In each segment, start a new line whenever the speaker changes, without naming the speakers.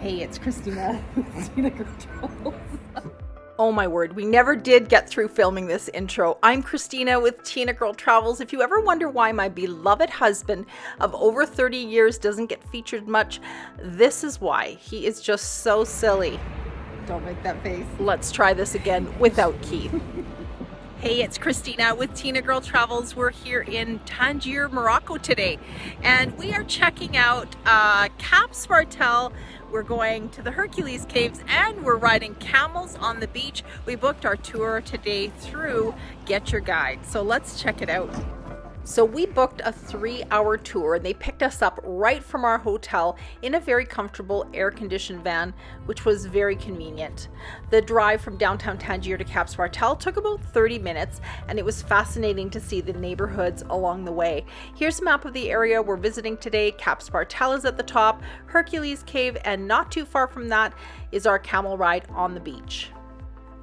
Hey, it's Christina with Tinagirl. Oh my word, we never did get through filming this intro. I'm Christina with Tinagirl Travels. If you ever wonder why my beloved husband of over 30 years doesn't get featured much, this is why. He is just so silly.
Don't make that face.
Let's try this again without Keith. Hey, it's Christina with Tinagirl Travels. We're here in Tangier, Morocco today, and we are checking out Cap Spartel. We're going to the Hercules Caves and we're riding camels on the beach. We booked our tour today through Get Your Guide, so let's check it out. So we booked a 3-hour tour and they picked us up right from our hotel in a very comfortable air-conditioned van, which was very convenient. The drive from downtown Tangier to Cap Spartel took about 30 minutes and it was fascinating to see the neighborhoods along the way. Here's a map of the area we're visiting today. Cap Spartel is at the top, Hercules Cave, and not too far from that is our camel ride on the beach.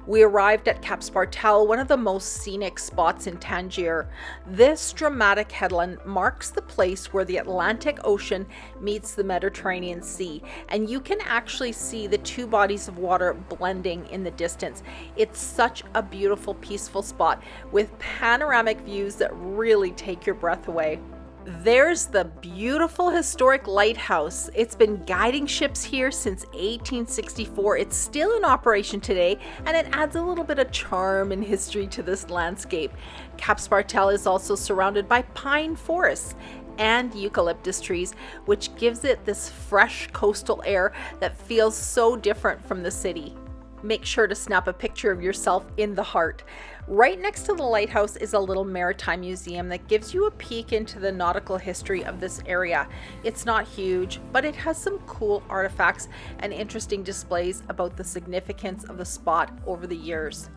We arrived at Cap Spartel, one of the most scenic spots in Tangier. This dramatic headland marks the place where the Atlantic Ocean meets the Mediterranean Sea, and you can actually see the two bodies of water blending in the distance. It's such a beautiful, peaceful spot with panoramic views that really take your breath away. There's the beautiful historic lighthouse. It's been guiding ships here since 1864. It's still in operation today, and it adds a little bit of charm and history to this landscape. Cap Spartel is also surrounded by pine forests and eucalyptus trees, which gives it this fresh coastal air that feels so different from the city. Make sure to snap a picture of yourself in the heart. Right next to the lighthouse is a little maritime museum that gives you a peek into the nautical history of this area. It's not huge, but it has some cool artifacts and interesting displays about the significance of the spot over the years.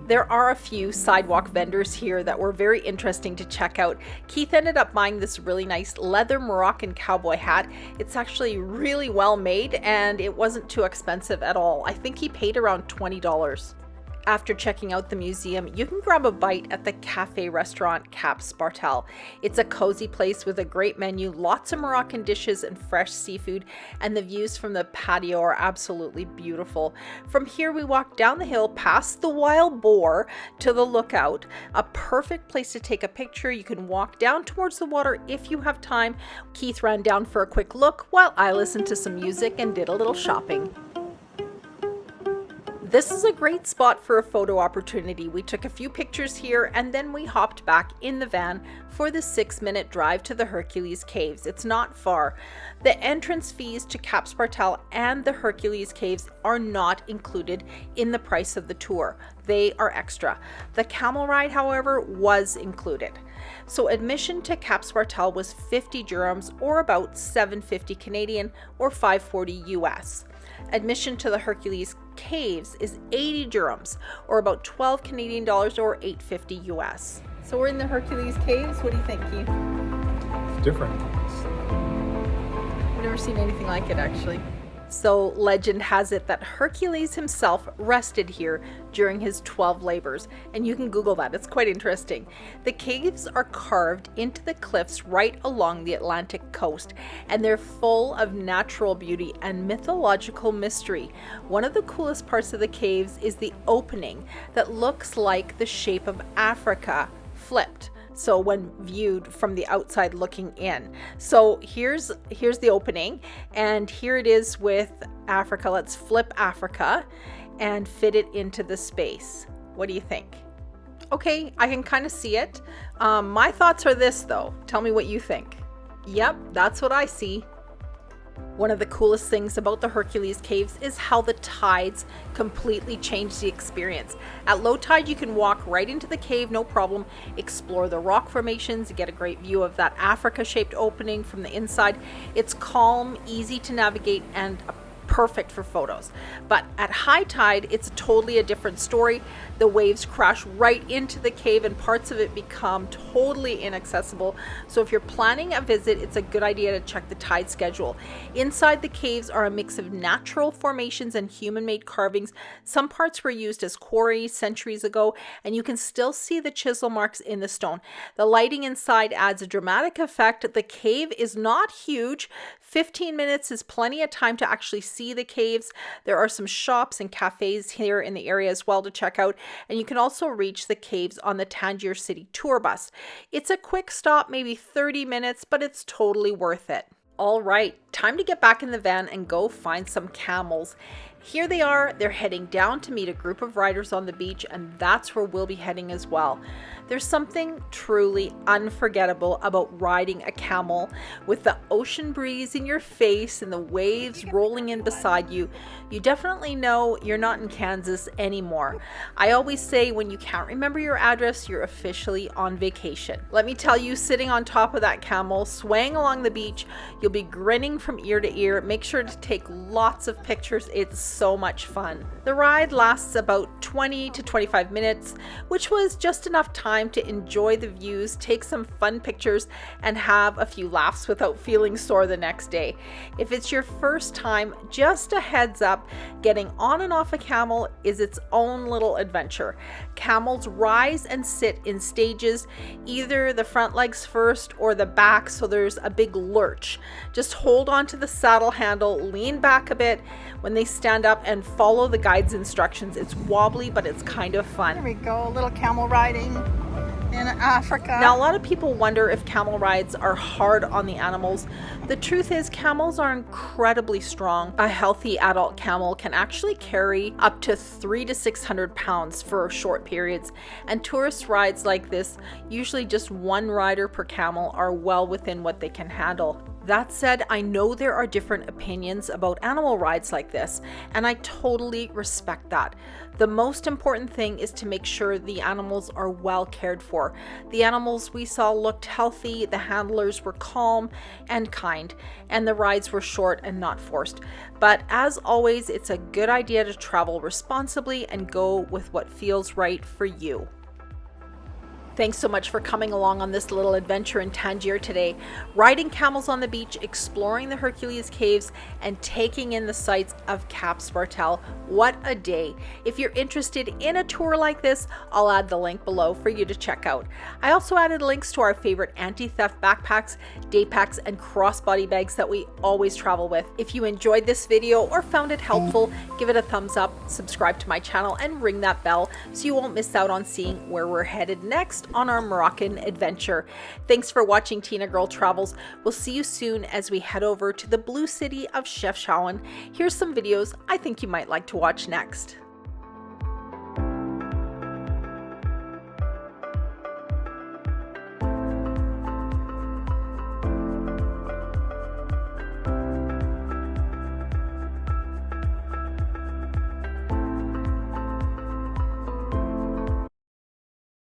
There are a few sidewalk vendors here that were very interesting to check out. Keith ended up buying this really nice leather Moroccan cowboy hat. It's actually really well made and it wasn't too expensive at all. I think he paid around $20. After checking out the museum, you can grab a bite at the cafe restaurant Cap Spartel. It's a cozy place with a great menu, lots of Moroccan dishes and fresh seafood, and the views from the patio are absolutely beautiful. From here we walk down the hill past the wild boar to the lookout, a perfect place to take a picture. You can walk down towards the water if you have time. Keith ran down for a quick look while I listened to some music and did a little shopping. This is a great spot for a photo opportunity. We took a few pictures here and then we hopped back in the van for the 6-minute drive to the Hercules Caves. It's not far. The entrance fees to Cap Spartel and the Hercules Caves are not included in the price of the tour. They are extra. The camel ride, however, was included. So admission to Cap Spartel was 50 dirhams or about $7.50 Canadian or $5.40 US. Admission to the Hercules Caves is 80 dirhams or about 12 Canadian dollars or $8.50 US. So we're in the Hercules Caves. What do you think, Keith?
It's different.
I've never seen anything like it, actually. So legend has it that Hercules himself rested here during his 12 labors, and you can Google that. It's quite interesting. The caves are carved into the cliffs right along the Atlantic coast, and they're full of natural beauty and mythological mystery. One of the coolest parts of the caves is the opening that looks like the shape of Africa flipped. So when viewed from the outside looking in. So here's the opening, and here it is with Africa. Let's flip Africa and fit it into the space. What do you think? Okay, I can kind of see it. My thoughts are this though. Tell me what you think. Yep, that's what I see. One of the coolest things about the Hercules Caves is how the tides completely change the experience. At low tide, you can walk right into the cave, no problem, explore the rock formations, get a great view of that Africa-shaped opening from the inside. It's calm, easy to navigate, and a perfect for photos. But at high tide, it's totally a different story. The waves crash right into the cave and parts of it become totally inaccessible. So if you're planning a visit, it's a good idea to check the tide schedule. Inside the caves are a mix of natural formations and human-made carvings. Some parts were used as quarries centuries ago, and you can still see the chisel marks in the stone. The lighting inside adds a dramatic effect. The cave is not huge. 15 minutes is plenty of time to actually see the caves. There are some shops and cafes here in the area as well to check out, and you can also reach the caves on the Tangier city tour bus. It's a quick stop, maybe 30 minutes, but it's totally worth it. All right, time to get back in the van and go find some camels. Here they are. They're heading down to meet a group of riders on the beach, and that's where we'll be heading as well. There's something truly unforgettable about riding a camel with the ocean breeze in your face and the waves rolling in beside you. You definitely know you're not in Kansas anymore. I always say when you can't remember your address, you're officially on vacation. Let me tell you, sitting on top of that camel, swaying along the beach, you'll be grinning from ear to ear. Make sure to take lots of pictures. It's so much fun. The ride lasts about 20 to 25 minutes, which was just enough time to enjoy the views, take some fun pictures, and have a few laughs without feeling sore the next day. If it's your first time, just a heads up, getting on and off a camel is its own little adventure. Camels rise and sit in stages, either the front legs first or the back, so there's a big lurch. Just hold on to the saddle handle, lean back a bit when they stand up, and follow the guide's instructions. It's wobbly, but it's kind of fun.
There we go, a little camel riding in Africa.
Now, a lot of people wonder if camel rides are hard on the animals. The truth is, camels are incredibly strong. A healthy adult camel can actually carry up to 300 to 600 pounds for short periods, and tourist rides like this, usually just one rider per camel, are well within what they can handle. That said, I know there are different opinions about animal rides like this, and I totally respect that. The most important thing is to make sure the animals are well cared for. The animals we saw looked healthy, the handlers were calm and kind, and the rides were short and not forced. But as always, it's a good idea to travel responsibly and go with what feels right for you. Thanks so much for coming along on this little adventure in Tangier today, riding camels on the beach, exploring the Hercules caves, and taking in the sights of Cap Spartel. What a day. If you're interested in a tour like this, I'll add the link below for you to check out. I also added links to our favorite anti-theft backpacks, day packs, and crossbody bags that we always travel with. If you enjoyed this video or found it helpful, give it a thumbs up, subscribe to my channel, and ring that bell so you won't miss out on seeing where we're headed next on our Moroccan adventure. Thanks for watching Tinagirl Travels. We'll see you soon as we head over to the blue city of Chefchaouen. Here's some videos I think you might like to watch next.